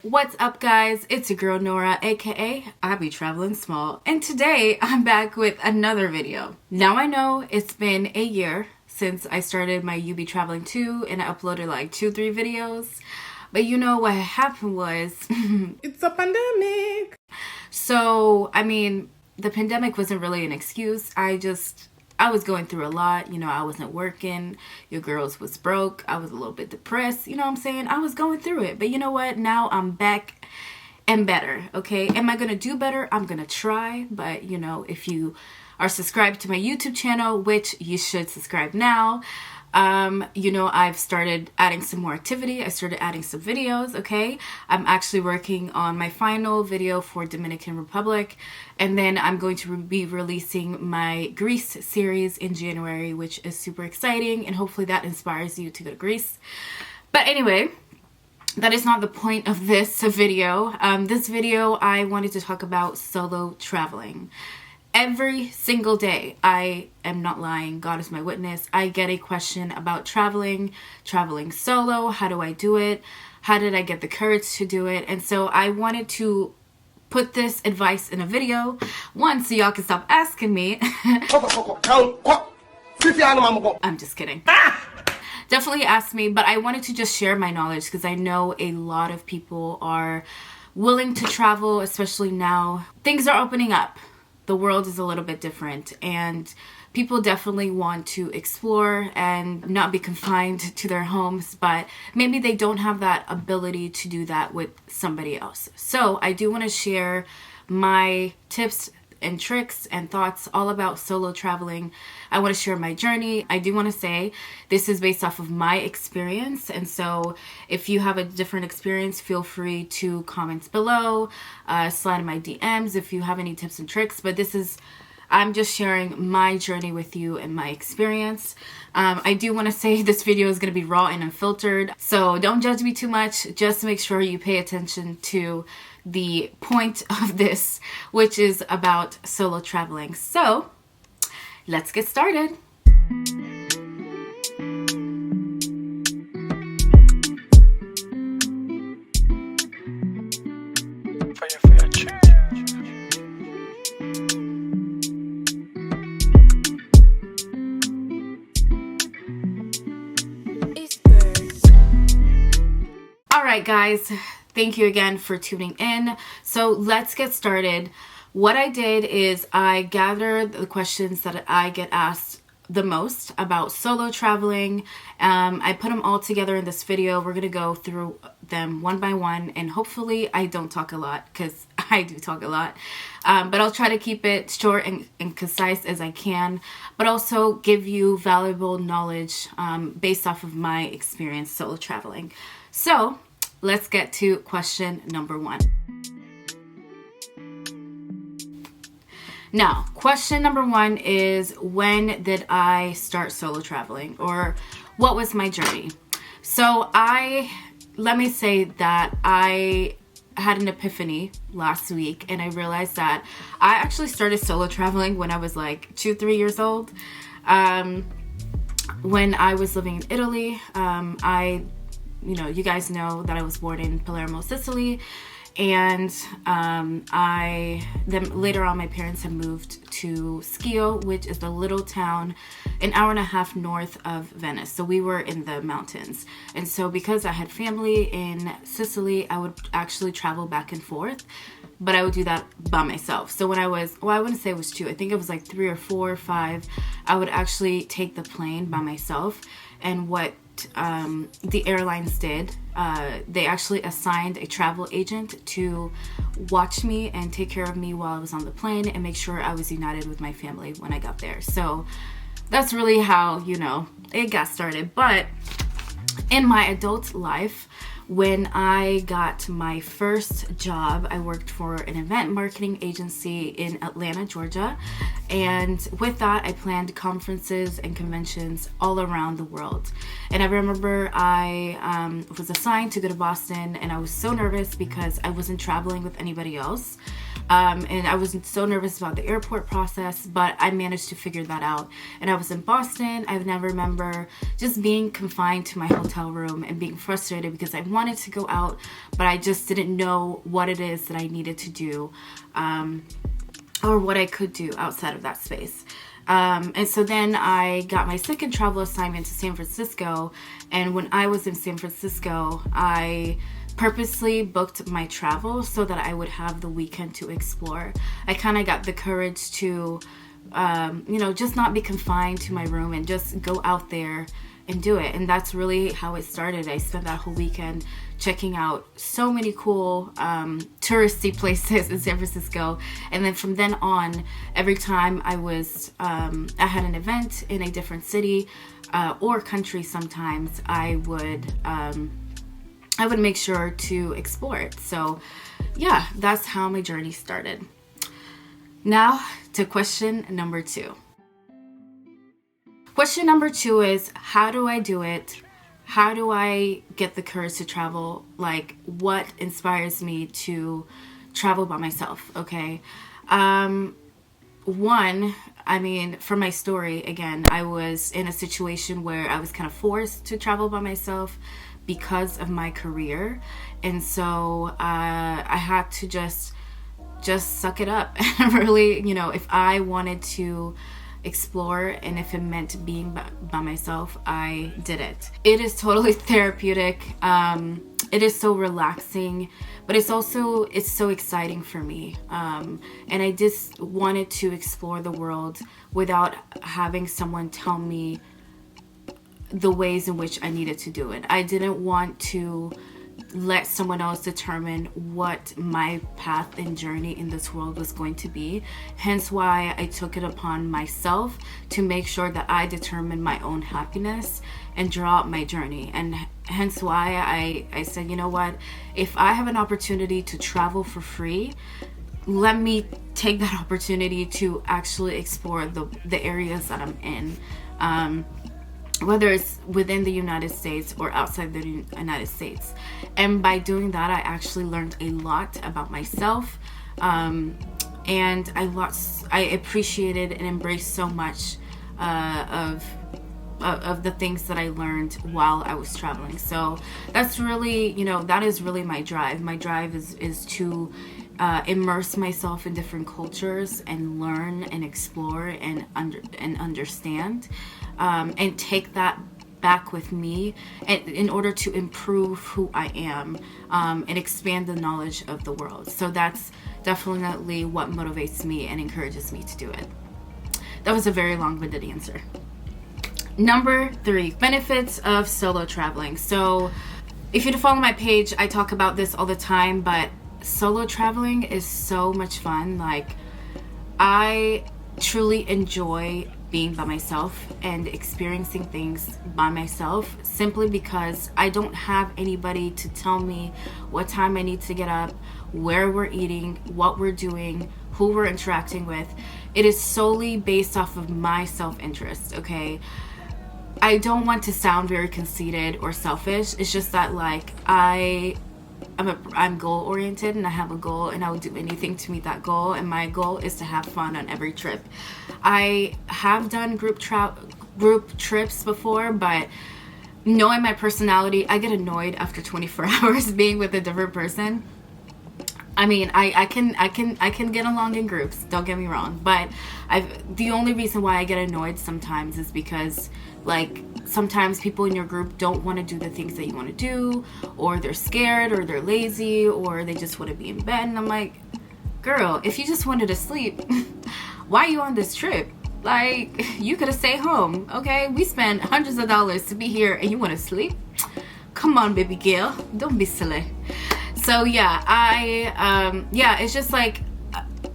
What's up, guys? It's your girl Nora, aka I be traveling small, and today I'm back with another video. Now I know it's been a year since I started my You Be Traveling 2 and I uploaded like 2-3 videos, but you know what happened was it's a pandemic. So I mean, the pandemic wasn't really an excuse. I was going through a lot. You know, I wasn't working. Your girls was broke. I was a little bit depressed. You know what I'm saying? I was going through it. But you know what? Now I'm back and better, okay? Am I going to do better? I'm going to try. But, you know, if you are subscribed to my YouTube channel, which you should subscribe now, you know, I've started adding some more activity. I started adding some videos, okay? I'm actually working on my final video for Dominican Republic, and then I'm going to be releasing my Greece series in January, which is super exciting, and hopefully that inspires you to go to Greece. But anyway, that is not the point of this video. This video, I wanted to talk about solo traveling. Every single day, I am not lying, God is my witness, I get a question about traveling solo. How do I do it? How did I get the courage to do it? And so I wanted to put this advice in a video, one, so y'all can stop asking me. I'm just kidding. Definitely ask me, but I wanted to just share my knowledge because I know a lot of people are willing to travel, especially now. Things are opening up. The world is a little bit different, and people definitely want to explore and not be confined to their homes, but maybe they don't have that ability to do that with somebody else. So I do want to share my tips and tricks and thoughts all about solo traveling. I want to share my journey. I do want to say this is based off of my experience, and so if you have a different experience, feel free to comment below, slide in my DMs if you have any tips and tricks. But I'm just sharing my journey with you and my experience. I do want to say this video is going to be raw and unfiltered, so don't judge me too much. Just make sure you pay attention to the point of this, which is about solo traveling. So let's get started. Alright guys, thank you again for tuning in. So let's get started. What I did is I gathered the questions that I get asked the most about solo traveling. I put them all together in this video. We're going to go through them one by one, and hopefully I don't talk a lot because I do talk a lot. But I'll try to keep it short and concise as I can, but also give you valuable knowledge based off of my experience solo traveling. So let's get to question number 1. Now, question number 1 is, when did I start solo traveling, or what was my journey? So let me say that I had an epiphany last week, and I realized that I actually started solo traveling when I was like 2-3 years old. When I was living in Italy, you know, you guys know that I was born in Palermo, Sicily, and then later on my parents had moved to Schio, which is a little town an hour and a half north of Venice. So we were in the mountains, and so because I had family in Sicily, I would actually travel back and forth, but I would do that by myself. So when I was, well, I wouldn't say it was 2, I think it was like 3 or 4 or 5, I would actually take the plane by myself. And what the airlines did, they actually assigned a travel agent to watch me and take care of me while I was on the plane and make sure I was united with my family when I got there. So that's really how, you know, it got started. But in my adult life, when I got my first job, I worked for an event marketing agency in Atlanta, Georgia. And with that, I planned conferences and conventions all around the world. And I remember I was assigned to go to Boston, and I was so nervous because I wasn't traveling with anybody else. And I was so nervous about the airport process, but I managed to figure that out. And I was in Boston. I never remember just being confined to my hotel room and being frustrated because I wanted to go out, but I just didn't know what it is that I needed to do, or what I could do outside of that space. And so then I got my second travel assignment to San Francisco. And when I was in San Francisco, I purposely booked my travel so that I would have the weekend to explore. I kind of got the courage to, just not be confined to my room and just go out there and do it. And that's really how it started. I spent that whole weekend checking out so many cool touristy places in San Francisco. And then from then on, every time I had an event in a different city or country, sometimes I would make sure to explore it. So yeah, that's how my journey started. Now to question number 2. Question number 2 is, how do I do it? How do I get the courage to travel? Like, what inspires me to travel by myself? Okay. One, for my story, again, I was in a situation where I was kind of forced to travel by myself because of my career. And so I had to just suck it up and really, if I wanted to explore and if it meant being by myself, I did it. It is totally therapeutic. It is so relaxing, but it's so exciting for me. And I just wanted to explore the world without having someone tell me the ways in which I needed to do it. I didn't want to let someone else determine what my path and journey in this world was going to be. Hence why I took it upon myself to make sure that I determined my own happiness and draw out my journey. And hence why I said, you know what, if I have an opportunity to travel for free, let me take that opportunity to actually explore the areas that I'm in. Whether it's within the United States or outside the United States. And by doing that, I actually learned a lot about myself. And I appreciated and embraced so much of the things that I learned while I was traveling. So that's really, that is really my drive. My drive is to immerse myself in different cultures and learn and explore and understand. And take that back with me in order to improve who I am, and expand the knowledge of the world. So that's definitely what motivates me and encourages me to do it. That was a very long-winded answer. Number 3, benefits of solo traveling. So if you follow my page, I talk about this all the time, but solo traveling is so much fun. Like, I truly enjoy being by myself and experiencing things by myself, simply because I don't have anybody to tell me what time I need to get up, where we're eating, what we're doing, who we're interacting with. It is solely based off of my self-interest, okay? I don't want to sound very conceited or selfish. It's just that, like, I'm goal oriented and I have a goal and I will do anything to meet that goal, and my goal is to have fun on every trip. I have done group trips before, but knowing my personality, I get annoyed after 24 hours being with a different person. I can get along in groups, don't get me wrong, but the only reason why I get annoyed sometimes is because, like, sometimes people in your group don't want to do the things that you want to do, or they're scared, or they're lazy, or they just want to be in bed. And I'm like, girl, if you just wanted to sleep, why are you on this trip? Like, you could have stayed home, okay? We spent hundreds of dollars to be here and you want to sleep? Come on, baby girl, don't be silly. So yeah, it's just like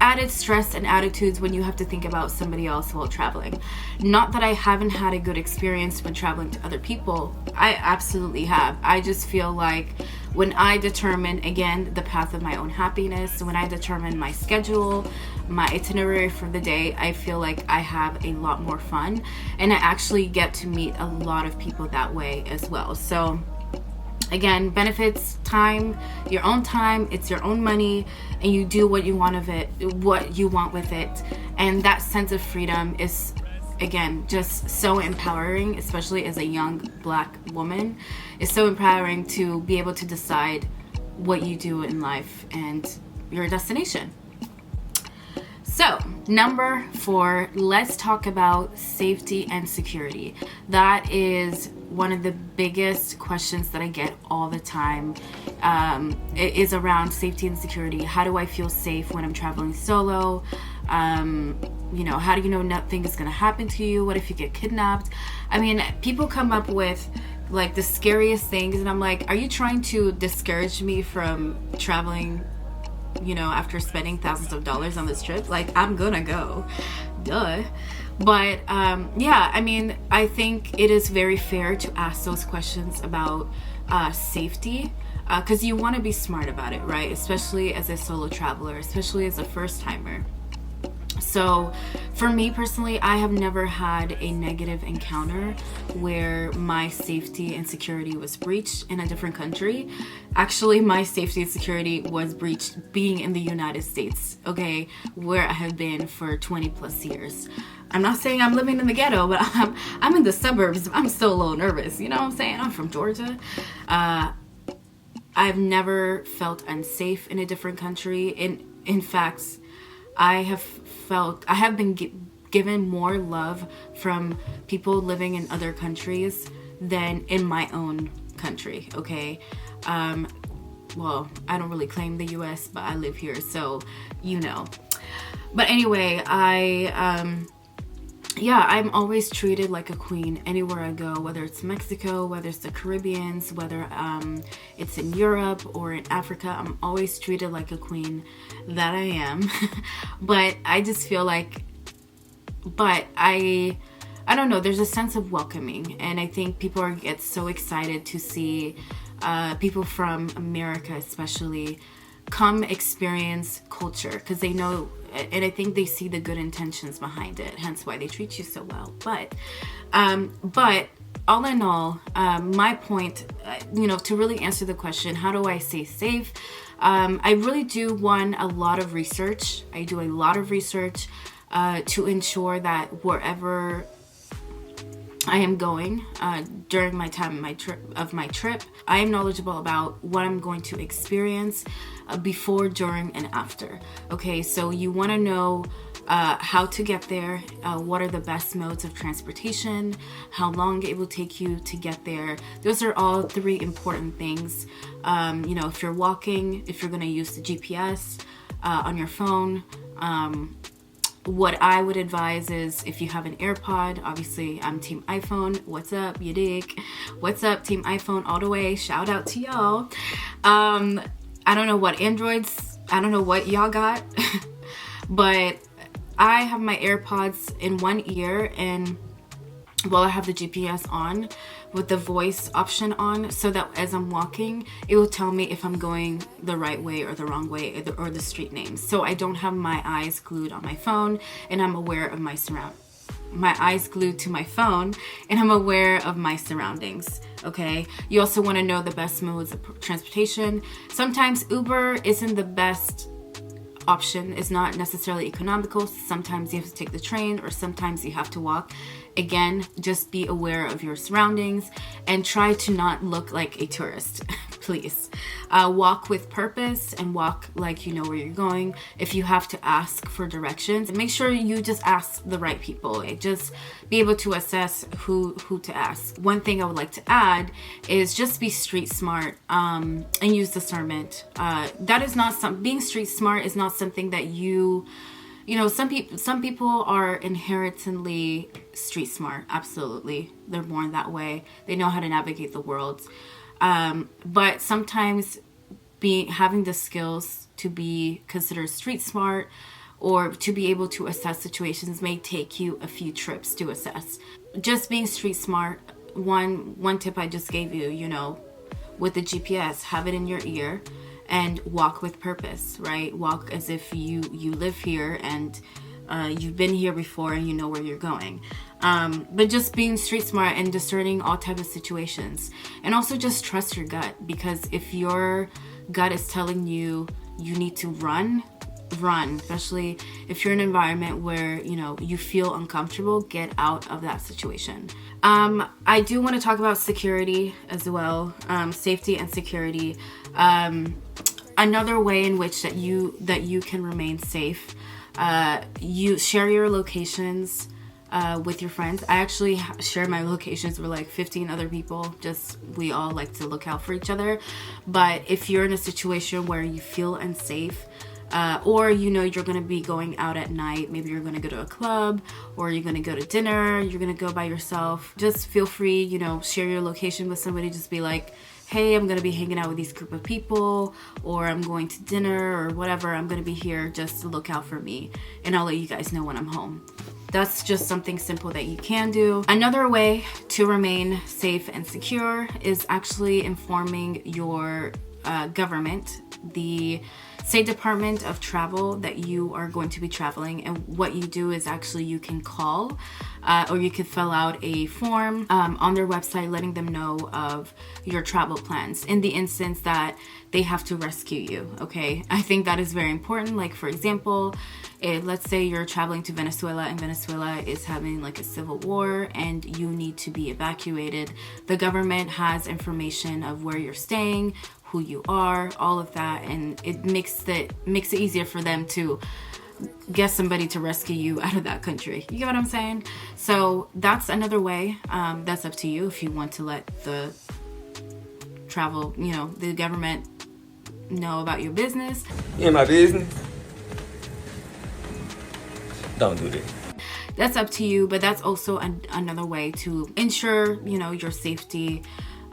added stress and attitudes when you have to think about somebody else while traveling. Not that I haven't had a good experience when traveling to other people. I absolutely have. I just feel like when I determine, again, the path of my own happiness, when I determine my schedule, my itinerary for the day, I feel like I have a lot more fun, and I actually get to meet a lot of people that way as well. So Again, benefits, time, your own time, it's your own money, and you do what you want with it. And that sense of freedom is, again, just so empowering, especially as a young Black woman. It's so empowering to be able to decide what you do in life and your destination. So, number 4, let's talk about safety and security. That is one of the biggest questions that I get all the time. It is around safety and security. How do I feel safe when I'm traveling solo? How do you know nothing is going to happen to you? What if you get kidnapped? I mean, people come up with like the scariest things, and I'm like, are you trying to discourage me from traveling, after spending thousands of dollars on this trip? Like, I'm gonna go, duh. But I think it is very fair to ask those questions about safety, because you want to be smart about it, right? Especially as a solo traveler, especially as a first timer. So for me personally, I have never had a negative encounter where my safety and security was breached in a different country. Actually, my safety and security was breached being in the United States, okay, where I have been for 20 plus years. I'm not saying I'm living in the ghetto, but I'm in the suburbs. I'm still a little nervous, you know what I'm saying? I'm from Georgia. I've never felt unsafe in a different country. In fact, I have been given more love from people living in other countries than in my own country, okay? Well, I don't really claim the US, but I live here, so But anyway, I'm always treated like a queen anywhere I go, whether it's Mexico, whether it's the Caribbean, whether it's in Europe or in Africa. I'm always treated like a queen, that I am. But I just feel like, I don't know, there's a sense of welcoming, and I think people get so excited to see people from America especially come experience culture, because they know, and I think they see the good intentions behind it, hence why they treat you so well. But all in all, my point, to really answer the question, how do I stay safe? I really do a lot of research. I do a lot of research to ensure that wherever I am going during my time of my trip, I am knowledgeable about what I'm going to experience before, during, and after. Okay, so you want to know how to get there, what are the best modes of transportation, how long it will take you to get there. Those are all 3 important things. If you're walking, if you're going to use the GPS on your phone, what I would advise is, if you have an AirPod, obviously I'm team iPhone. What's up, you dig? What's up, team iPhone all the way? Shout out to y'all. I don't know what Androids, I don't know what y'all got, but I have my AirPods in one ear, and I have the GPS on with the voice option on, so that as I'm walking, it will tell me if I'm going the right way or the wrong way, or the street names. So I don't have my eyes glued on my phone, and I'm aware of my eyes glued to my phone, and I'm aware of my surroundings. Okay. You also want to know the best modes of transportation. Sometimes Uber isn't the best option. It's not necessarily economical. Sometimes you have to take the train, or sometimes you have to walk. Again, just be aware of your surroundings and try to not look like a tourist. Please walk with purpose and walk like you know where you're going. If you have to ask for directions, make sure you just ask the right people. Just be able to assess who to ask. One thing I would like to add is just be street smart and use discernment. That is not being street smart is not something that some people are inherently street smart. Absolutely, they're born that way. They know how to navigate the world. But sometimes having the skills to be considered street smart, or to be able to assess situations, may take you a few trips to assess. Just being street smart. One tip I just gave you, with the GPS, have it in your ear and walk with purpose, right? Walk as if you live here and you've been here before and you know where you're going. But just being street smart and discerning all types of situations. And also just trust your gut, because if your gut is telling you you need to run, especially if you're in an environment where, you know, you feel uncomfortable. Get out of that situation. I do want to talk about security as well, safety and security. Another way in which that you can remain safe, you share your locations with your friends. I actually share my locations with like 15 other people. Just, we all like to look out for each other. But if you're in a situation where you feel unsafe, or you know you're going to be going out at night, maybe you're going to go to a club, or you're going to go to dinner, you're going to go by yourself, just feel free, you know, share your location with somebody. Just be like, hey, I'm going to be hanging out with these group of people, or I'm going to dinner, or whatever. I'm going to be here, just to look out for me, and I'll let you guys know when I'm home. That's just something simple that you can do. Another way to remain safe and secure is actually informing your government, the State Department of Travel, that you are going to be traveling. And what you do is actually you can call or you can fill out a form on their website letting them know of your travel plans in the instance that they have to rescue you, okay? I think that is very important. Like, for example, let's say you're traveling to Venezuela and Venezuela is having like a civil war and you need to be evacuated. The government has information of where you're staying, who you are, all of that, and it makes it easier for them to get somebody to rescue you out of that country. You get what I'm saying? So that's another way. That's up to you if you want to let the travel, you know, the government know about your business. In my business? Don't do that. That's up to you, but that's also another way to ensure, you know, your safety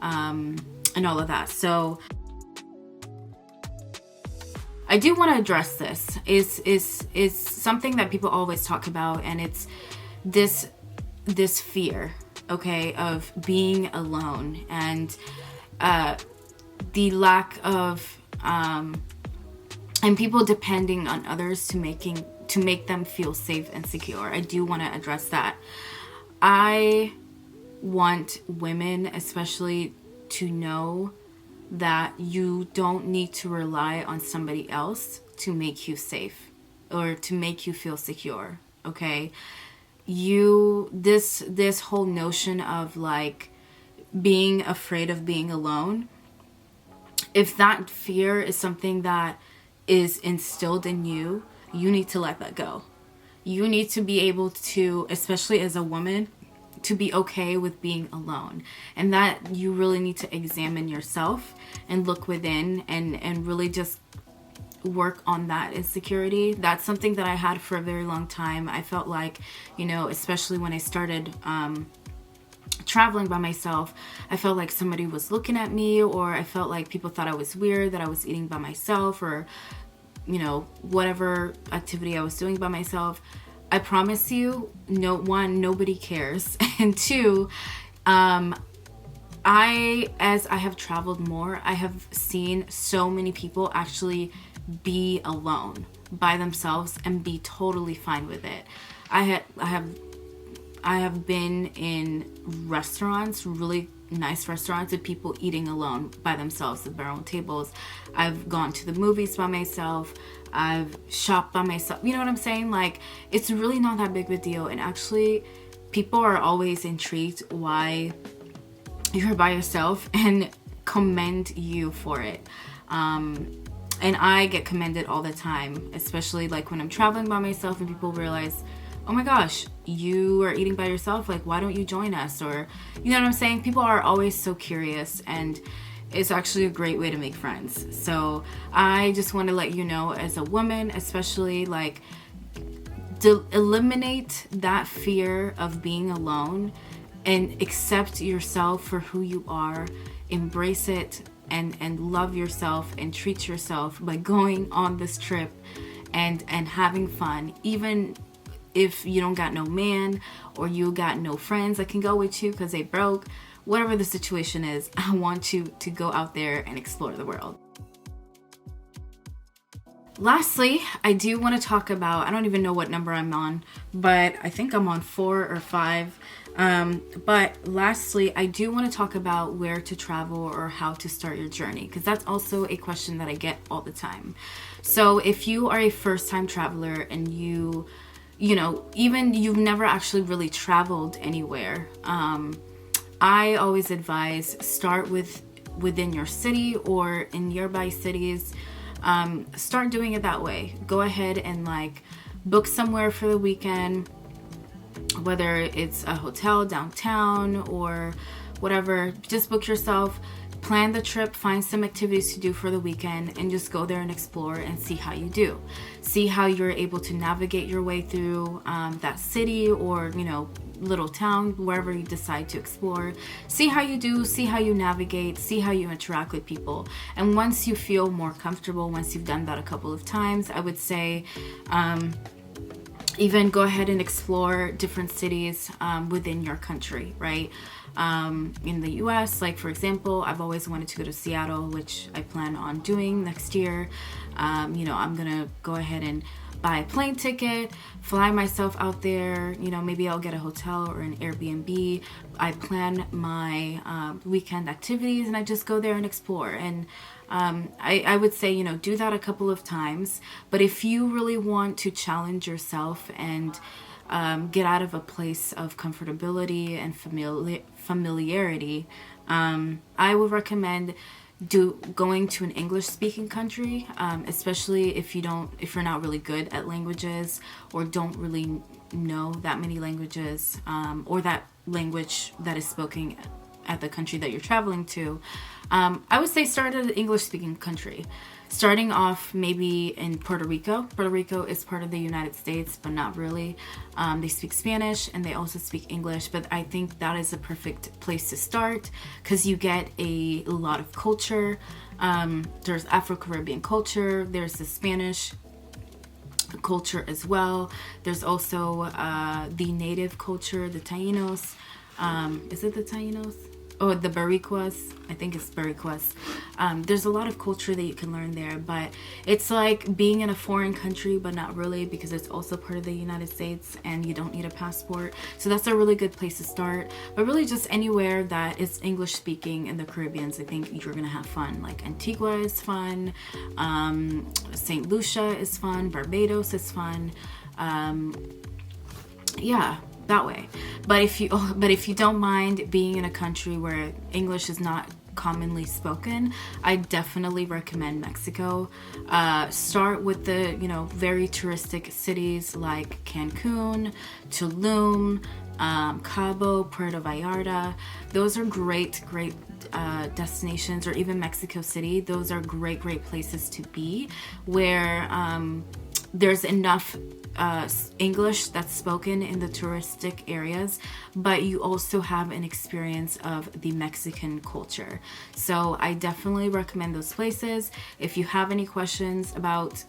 and all of that. So I do want to address this. Is something that people always talk about, and it's this fear, okay, of being alone, and the lack of and people depending on others to make them feel safe and secure. I do want to address that. I want women especially to know that you don't need to rely on somebody else to make you safe or to make you feel secure, okay? This whole notion of like being afraid of being alone, if that fear is something that is instilled in you, you need to let that go. You need to be able to, especially as a woman, to be okay with being alone, and that you really need to examine yourself and look within and really just work on that insecurity. That's something that I had for a very long time. I felt like, you know, especially when I started traveling by myself, I felt like somebody was looking at me, or I felt like people thought I was weird that I was eating by myself, or, you know, whatever activity I was doing by myself. I promise you, nobody cares. And two, as I have traveled more, I have seen so many people actually be alone by themselves and be totally fine with it. I have been in restaurants, really nice restaurants, with people eating alone by themselves at their own tables. I've gone to the movies by myself. I've shopped by myself. You know what I'm saying? Like, it's really not that big of a deal. And actually, people are always intrigued why you're by yourself and commend you for it. And I get commended all the time, especially like when I'm traveling by myself and people realize, oh my gosh, you are eating by yourself, like why don't you join us? Or, you know what I'm saying? People are always so curious, and it's actually a great way to make friends. So I just want to let you know, as a woman especially, like, to eliminate that fear of being alone and accept yourself for who you are, embrace it, and love yourself and treat yourself by going on this trip and having fun. Even if you don't got no man, or you got no friends that can go with you because they broke, whatever the situation is, I want you to go out there and explore the world. Lastly, I do want to talk about, I don't even know what number I'm on, but I think I'm on 4 or 5. But lastly, I do want to talk about where to travel or how to start your journey, because that's also a question that I get all the time. So if you are a first-time traveler and you know, even you've never actually really traveled anywhere, I always advise start within your city or in nearby cities. Start doing it that way. Go ahead and like book somewhere for the weekend, whether it's a hotel downtown or whatever. Just book yourself, plan the trip, find some activities to do for the weekend, and just go there and explore and see how you do. See how you're able to navigate your way through that city or, you know, little town, wherever you decide to explore. See how you do, see how you navigate, see how you interact with people. And once you feel more comfortable, once you've done that a couple of times, I would say even go ahead and explore different cities within your country, right? In the US, like for example, I've always wanted to go to Seattle, which I plan on doing next year. You know, I'm gonna go ahead and buy a plane ticket, fly myself out there, you know, maybe I'll get a hotel or an Airbnb. I plan my weekend activities and I just go there and explore. And I would say, you know, do that a couple of times. But if you really want to challenge yourself and get out of a place of comfortability and familiarity, I would recommend going to an English speaking country, especially if you're not really good at languages or don't really know that many languages, or that language that is spoken at the country that you're traveling to. I would say start at an English speaking country, starting off maybe in Puerto Rico. Puerto Rico is part of the United States, but not really. They speak Spanish and they also speak English, but I think that is a perfect place to start because you get a lot of culture. There's Afro-Caribbean culture, there's the Spanish culture as well. There's also the native culture, the Tainos. Is it the Tainos? Oh, the Boricuas. I think it's Boricuas. There's a lot of culture that you can learn there, but it's like being in a foreign country, but not really, because it's also part of the United States and you don't need a passport. So that's a really good place to start. But really just anywhere that is English speaking in the Caribbean, I think you're gonna have fun. Like Antigua is fun, St. Lucia is fun, Barbados is fun. Yeah, that way. But if you don't mind being in a country where English is not commonly spoken, I definitely recommend Mexico. Start with the, you know, very touristic cities like Cancun, Tulum, Cabo, Puerto Vallarta. Those are great destinations, or even Mexico City. Those are great places to be, where there's enough English that's spoken in the touristic areas, but you also have an experience of the Mexican culture. So I definitely recommend those places. If you have any questions about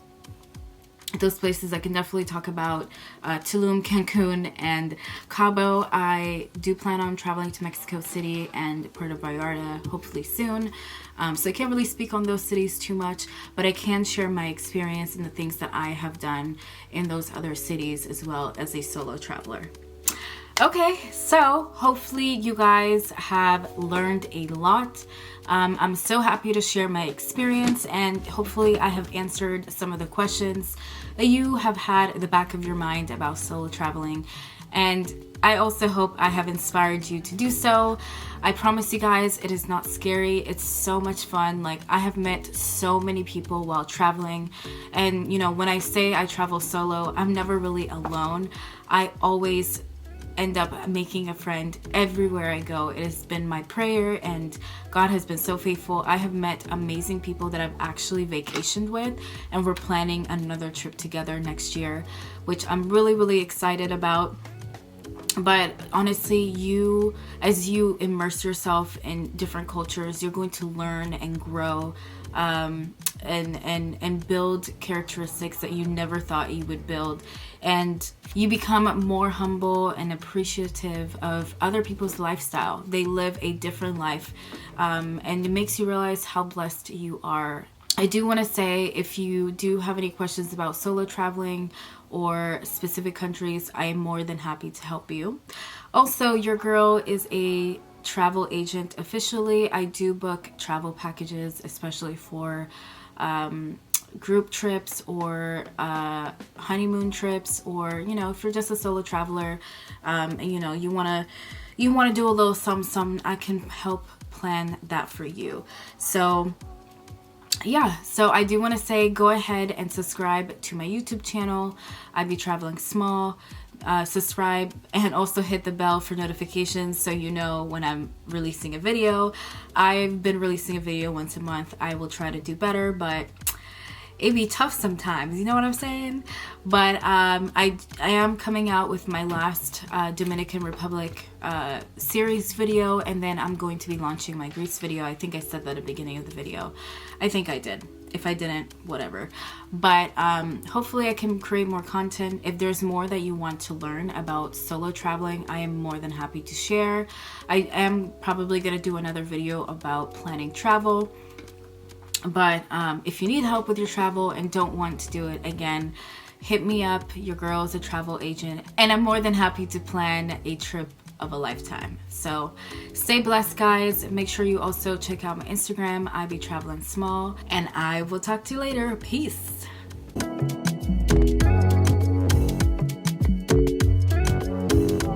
those places, I can definitely talk about Tulum, Cancun, and Cabo. I do plan on traveling to Mexico City and Puerto Vallarta hopefully soon. So I can't really speak on those cities too much, but I can share my experience and the things that I have done in those other cities as well as a solo traveler. Okay, so hopefully you guys have learned a lot. I'm so happy to share my experience, and hopefully I have answered some of the questions that you have had at the back of your mind about solo traveling. And I also hope I have inspired you to do so. I promise you guys, it is not scary. It's so much fun. Like, I have met so many people while traveling. And, you know, when I say I travel solo, I'm never really alone. I always end up making a friend everywhere I go. It has been my prayer, and God has been so faithful. I have met amazing people that I've actually vacationed with, and we're planning another trip together next year, which I'm really excited about. But honestly, as you immerse yourself in different cultures, you're going to learn and grow, and build characteristics that you never thought you would build. And you become more humble and appreciative of other people's lifestyle. They live a different life, and it makes you realize how blessed you are I do want to say, if you do have any questions about solo traveling or specific countries, I am more than happy to help you. Also, your girl is a travel agent officially. I do book travel packages, especially for group trips or honeymoon trips, or if you're just a solo traveler, and you want to do a little something, I can help plan that for you. So yeah, so I do want to say, go ahead and subscribe to my YouTube channel. I be traveling small. Subscribe and also hit the bell for notifications so you know when I'm releasing a video. I've been releasing a video once a month. I will try to do better, but it be tough sometimes, you know what I'm saying? But I am coming out with my last Dominican Republic series video, and then I'm going to be launching my Greece video. I think I said that at the beginning of the video. I think I did. If I didn't, whatever. But hopefully I can create more content. If there's more that you want to learn about solo traveling, I am more than happy to share. I am probably going to do another video about planning travel. But if you need help with your travel and don't want to do it, again, hit me up. Your girl is a travel agent, and I'm more than happy to plan a trip of a lifetime. So stay blessed, guys. Make sure you also check out my Instagram. I be traveling small, and I will talk to you later. Peace.